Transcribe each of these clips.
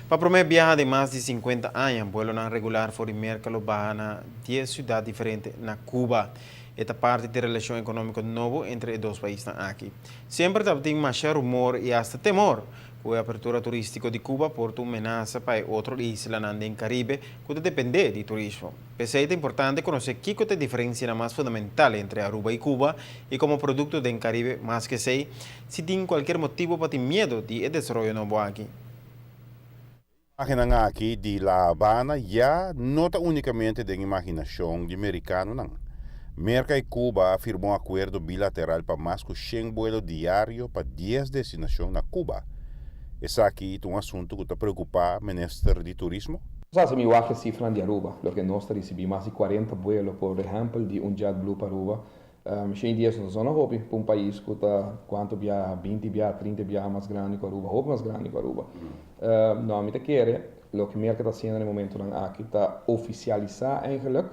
Para prometer viajar de más de 50 años, vuelo no regular por mercado bahana 10 ciudades diferentes en Cuba. Esta parte de relación económica nuevo entre dos países aquí. Siempre tem más rumor y hasta temor. Com a apertura turística de Cuba porta uma amenaça para outra isla em Caribe que depende de turismo. Pese é importante conhecer que é a diferença mais fundamental entre Aruba e Cuba e como produto do Caribe, mais que sei, se tem qualquer motivo para ter medo de desenvolver novo aqui. Imaginan nga aqui de La Habana já nota unicamente de imaginação de americano não. Merca e Cuba firmou um acordo bilateral para mais que 100 vuelos diários para 10 destinações na Cuba. Esse aqui é um assunto que está preocupado o ministro de Turismo. Se mi a cifra de Aruba, lo que nós recebemos mais de 40 vuelos, por exemplo, de JetBlue para Aruba. Sem dias na zona Hopi, para um país que está quanto via 20 via 30 via mais grande que Aruba, Hopi mais grande que Aruba. Não, me quer, o que merca está sendo no momento aqui está oficializar eigenlijk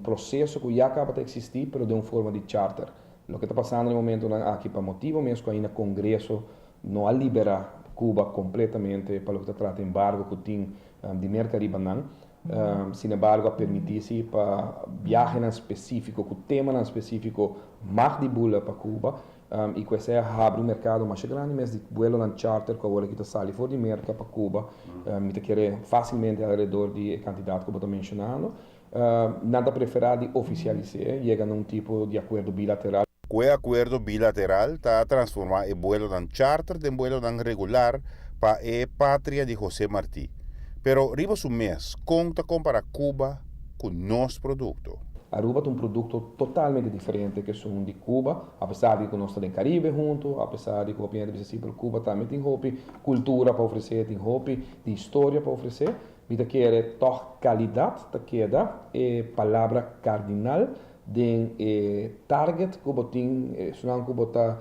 processo que já acaba de existir, mas de uma forma de charter. O que está passando no momento aqui para motivo mesmo que ainda o Congresso não a libera Cuba completamente para o que trata de embargo que tem de mercado sin embargo, a permitir-se para viagem específico, com tema específico, mais de bula para Cuba, e com isso abre um mercado mais grande, mas de vuelo na charter, que agora que está saindo fora de mercado para Cuba, me quer facilmente ao redor de quantidade que eu estou mencionando. Nada preferado de oficializar, chega num tipo de acordo bilateral. O acordo bilateral está transformando o vuelo na charter de vuelo na regular para a pátria de José Martí. Pero riba su mês, conta comparar Cuba com nosso produto. Aruba tem um produto totalmente diferente que são de Cuba, apesar de que nós estamos no Caribe junto, apesar de que o país de Cuba também tem cultura para oferecer, tem de história para oferecer. Vida que é toch qualidade, que é palavra cardinal de target que tem, senão que bota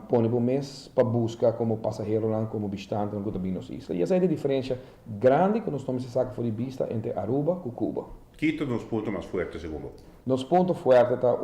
põe para o mês para buscar como passageiro lá, como visitante no Gutabino Isla. E essa é a diferença grande que nós estamos a fora de vista entre Aruba e Cuba. Quito nos pontos mais fortes, segundo. Nos pontos fortes está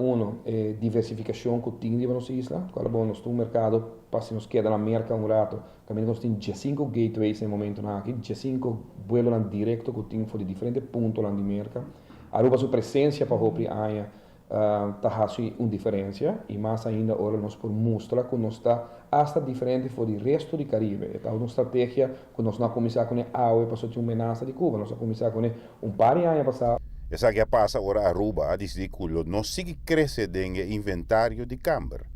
diversificação que tem na nossa isla. Quando nós temos um mercado, para se nos queda na América um rato, também nós temos 5 gateways no momento aqui, 5 vuelos direto que tem de diferentes pontos lá de América. Aruba sua presença para o Aia está uma diferença e mais ainda agora nós podemos mostrar que nós está hasta diferente do resto do Caribe. É uma estratégia que nós não começamos com a AUE para ter uma ameaça de Cuba, nós começamos com par de anos passados. Essa que passa agora Aruba, diz que não sigue crescer em inventário de câmara.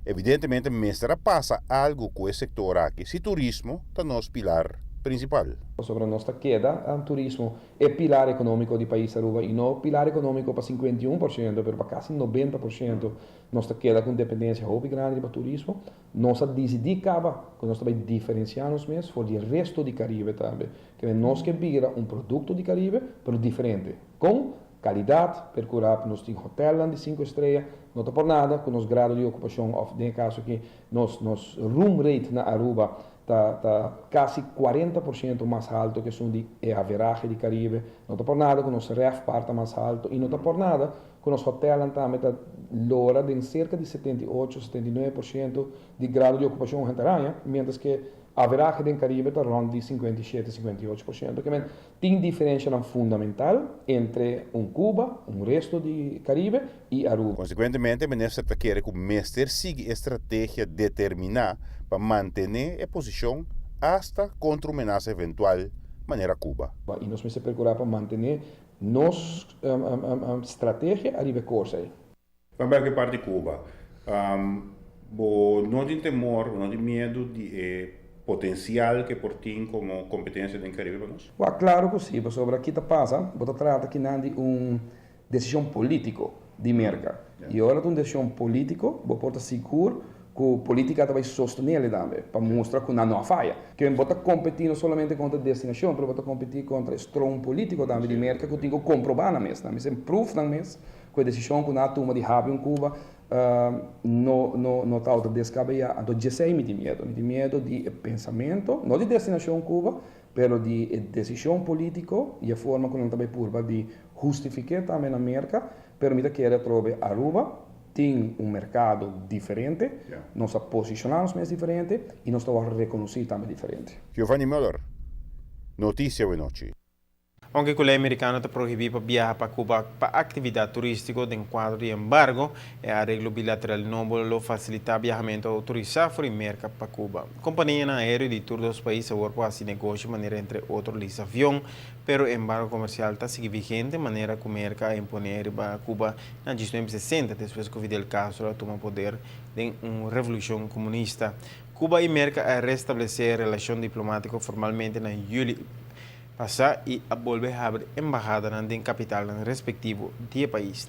Evidentemente, mestra passa algo com o setor aqui, se turismo está nosso pilar principal. Sobre a nossa queda, o turismo é pilar econômico do país Aruba e não pilar econômico para 51%, mas para quase 90%. Nossa queda com dependência muito grande para o turismo. Nossa decidicava que nós também diferenciamos mesmo for do resto do Caribe também. Que nós que vira um produto do Caribe, mas diferente, com qualidade, percurar, nós temos hotel de 5 estrelas, não está por nada, com os graus de ocupação, no caso aqui, nos room rate na Aruba, está quase 40% mais alto que são de averagem de Caribe, não está por nada, com os RevPAR está mais alto, e não está por nada, com os hotéis também está lora de cerca de 78, 79% de grau de ocupação generaria, mientras que a averagem do Caribe está rondando de 57, 58%, que tem diferença fundamental entre Cuba, resto do Caribe e Aruba. Consequentemente, o ministro quer que o mestre siga estratégia determinada para manter a posição hasta contra uma ameaça eventual maneira Cuba. E nós vamos procurar para manter nossa estratégia a nível corsa. Vamos ver que parte de Cuba. Não tem temor, não tem medo de potencial que por ti como competência do Caribe para nós? Claro que sim, sobre aqui passa, você trata aqui de uma decisão política de mercado. E agora uma decisão política, você pode seguro que a política vai sostener também, para mostrar que não há falha. Que você está competindo somente contra a destinação, mas você está competindo contra o strong político também de mercado que tem que comprovar na mesa. Mas é proof na mesa que a decisão que a turma de Rabi em Cuba não está outra descabellada. Então, já sei de medo de pensamento, não de destinação Cuba, mas de decisão política e a forma como também purva de justificar também na América, permite que ele prove Aruba tem um mercado diferente, nós posicionamos mais diferente e nós estamos reconhecidos também diferente. Giovanni Müller, Notícia Boa Noite. Aunque o governo americano está proibido para viajar para Cuba para atividade turística de quadro de embargo, o arreglo bilateral novo lo facilita viajamento autorizado fora merca para Cuba. Companhia aérea de todos os países agora assim negócio de maneira entre outros lisa avião, pero embargo comercial está seguindo vigente de maneira que o merca imponer para Cuba na 1960, depois que Fidel Castro tomou poder de uma revolução comunista. Cuba e merca a restabelecer relação diplomática formalmente na julho passar e a volver a abrir embajada na capital respectivo de país.